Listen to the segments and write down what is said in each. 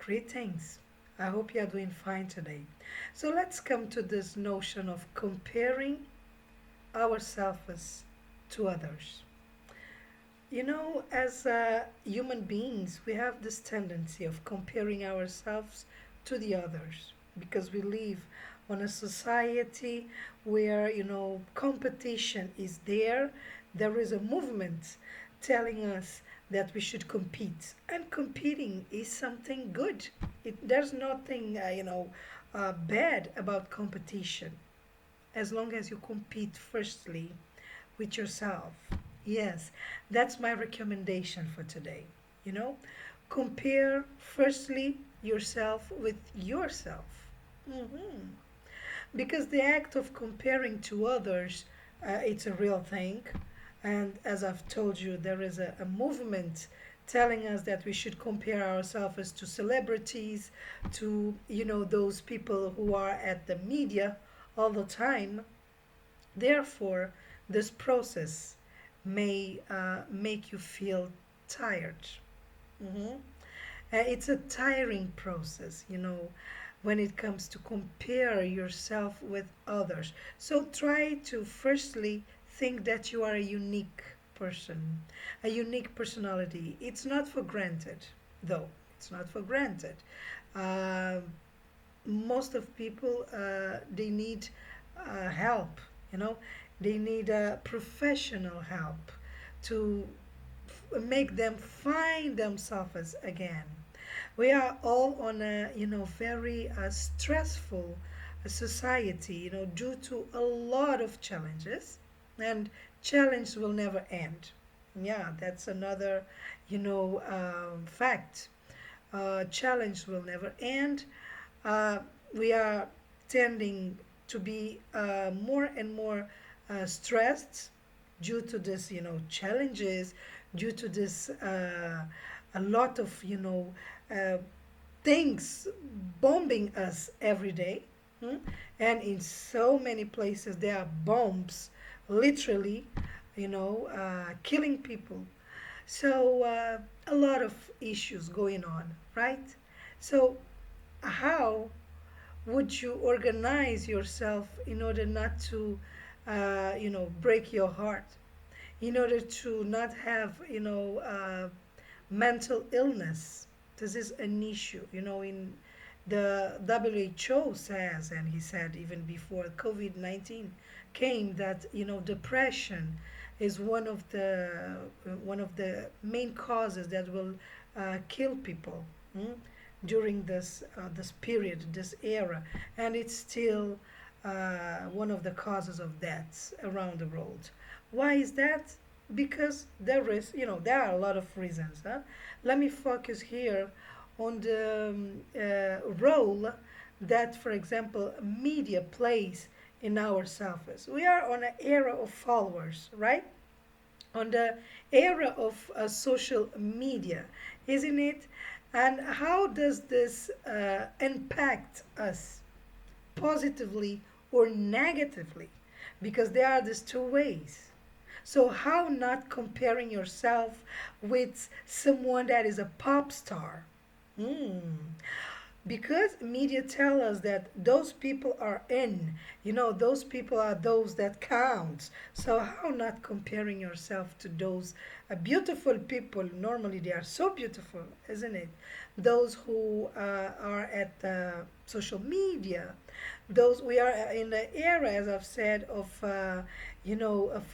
Greetings. I hope you are doing fine today. So let's come to this notion of comparing ourselves to others. As human beings, we have this tendency of comparing ourselves to the others because we live on a society where, competition is there. There is a movement telling us that we should compete, and competing is something good. There's nothing, bad about competition as long as you compete firstly with yourself. Yes, that's my recommendation for today. You know, compare firstly yourself with yourself. hmm Because the act of comparing to others, it's a real thing. And as I've told you, there is a movement telling us that we should compare ourselves to celebrities, to, those people who are at the media all the time. Therefore, this process may make you feel tired. Mhm. It's a tiring process, when it comes to compare yourself with others. So try to firstly think that you are a unique person, a unique personality. It's not for granted, though. It's not for granted. Uh, Most of people they need help, you know they need professional help to make them find themselves again. We are all on a very stressful society, due to a lot of challenges, and challenge will never end. Yeah, that's another fact. Challenge will never end. uh, we are tending to be more and more stressed due to this, challenges, due to this a lot of, uh, things bombing us every day. hmm? And in so many places, there are bombs, literally, killing people. So, a lot of issues going on, right? So, how would you organize yourself in order not to break your heart, in order to not have mental illness? This is an issue, in the WHO says, and he said even before COVID-19 came, that depression is one of the main causes that will kill people. mm, During this period, this era, and it's still one of the causes of deaths around the world. Why is that? Because there are a lot of reasons. Let me focus here on the role that, for example, media plays in our selves. We are on an era of followers, right? On the era of social media, isn't it? And how does this impact us, positively or negatively? Because there are these two ways. So, how not comparing yourself with someone that is a pop star? Hmm. Because media tell us that those people are in, those people are those that count. So how not comparing yourself to those beautiful people? Normally they are so beautiful, isn't it? Those who are at social media, those we are in the era, as I've said, of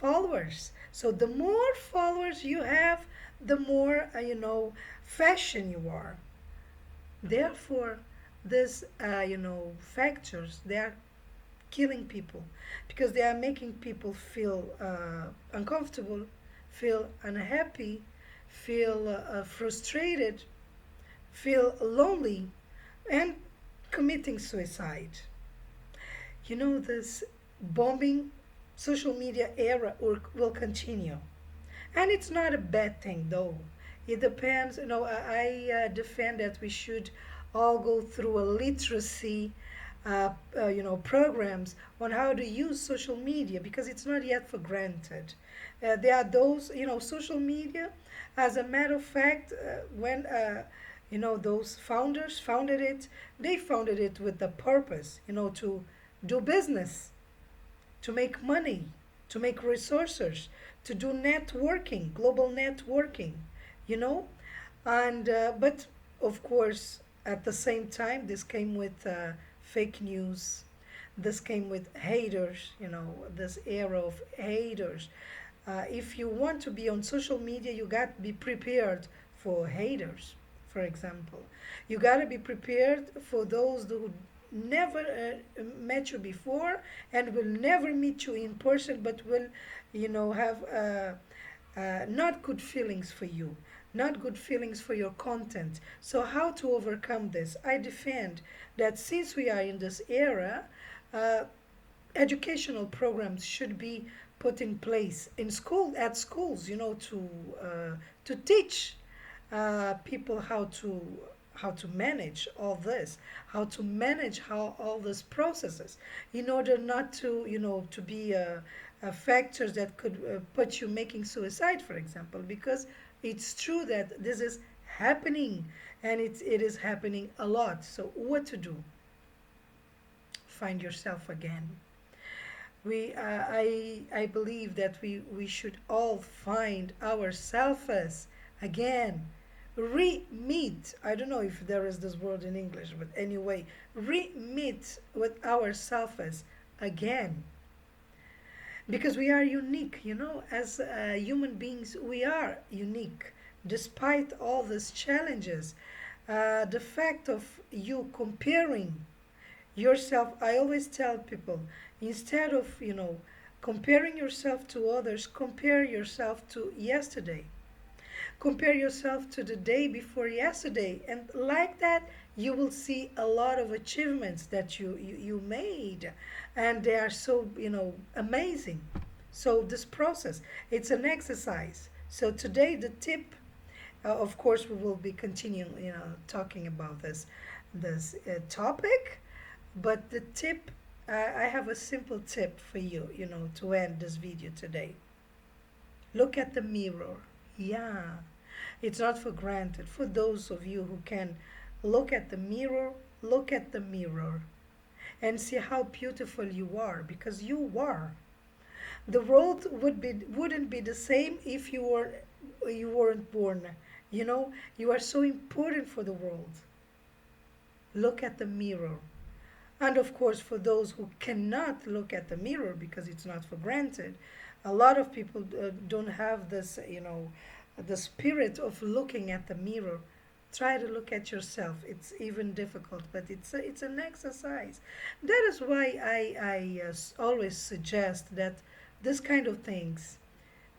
followers. So the more followers you have, the more fashion you are. Therefore, these factors, they are killing people because they are making people feel uncomfortable, feel unhappy, feel frustrated, feel lonely, and committing suicide. This bombing social media era will continue. And it's not a bad thing, though. It depends. I defend that we should all go through a literacy, programs on how to use social media because it's not yet for granted. There are those, social media. As a matter of fact, when Those founders founded it. They founded it with the purpose, to do business, to make money, to make resources, to do networking, global networking, you know. And but of course, at the same time, this came with fake news. This came with haters, this era of haters. If you want to be on social media, you got to be prepared for haters, for example. You got to be prepared for those who never met you before and will never meet you in person, but will, have not good feelings for you, not good feelings for your content. So, how to overcome this? I defend that since we are in this era, uh, educational programs should be put in place in school at schools, to teach people how to manage all this, how to manage how all this processes, in order not to to be factors that could put you making suicide, for example, because it's true that this is happening, and it is happening a lot. So what to do? Find yourself again. I believe that we should all find ourselves again. Re-meet. I don't know if there is this word in English, but anyway, re-meet with ourselves again, because we are unique. As human beings, we are unique, despite all these challenges. The fact of you comparing yourself, I always tell people, instead of comparing yourself to others, compare yourself to yesterday, compare yourself to the day before yesterday, and like that you will see a lot of achievements that you made, and they are so amazing. So this process, it's an exercise. So today the tip, of course we will be continuing talking about this topic, but the tip, I have a simple tip for you, to end this video today. Look at the mirror. Yeah, it's not for granted. For those of you who can look at the mirror, look at the mirror and see how beautiful you are, because you are. The world wouldn't be the same if you weren't born. You are so important for the world. Look at the mirror. And of course, for those who cannot look at the mirror because it's not for granted, a lot of people don't have this, the spirit of looking at the mirror. Try to look at yourself. It's even difficult, but it's an exercise. That is why I always suggest that this kind of things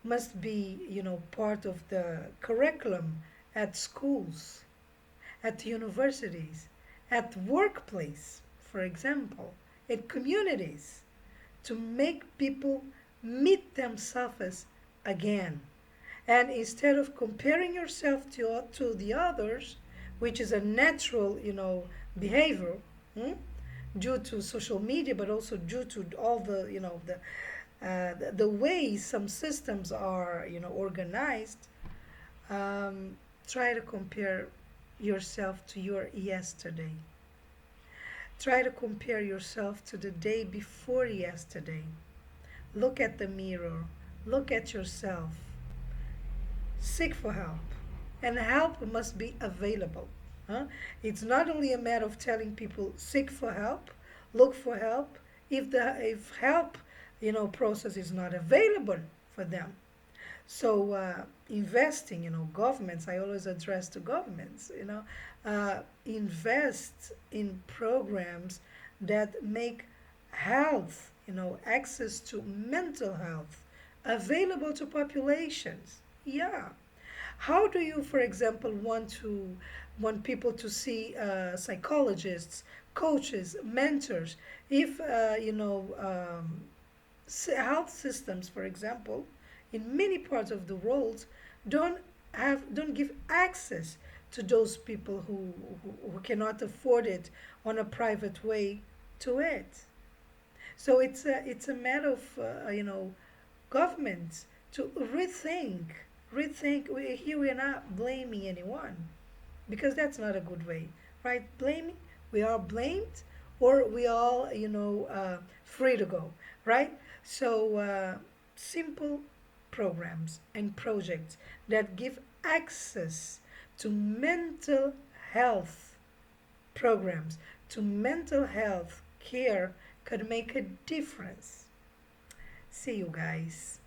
must be, part of the curriculum at schools, at universities, at workplace, for example, in communities, to make people meet themselves again. And instead of comparing yourself to the others, which is a natural, behavior, hmm, due to social media, but also due to all the way some systems are, organized, um, try to compare yourself to your yesterday. Try to compare yourself to the day before yesterday. Look at the mirror. Look at yourself. Seek for help. And help must be available. Huh? It's not only a matter of telling people seek for help, look for help. If help, process is not available for them. So investing, governments, I always address to governments, invest in programs that make health, access to mental health available to populations. Yeah. How do you, for example, want people to see psychologists, coaches, mentors, if health systems, for example, in many parts of the world don't give access to those people who cannot afford it on a private way to it. So it's a matter of governments, to rethink. Here we are not blaming anyone. because that's not a good way, right? Blaming, we are blamed, or we all, free to go, right? So, simple programs and projects that give access to mental health programs, to mental health care could make a difference. See you guys.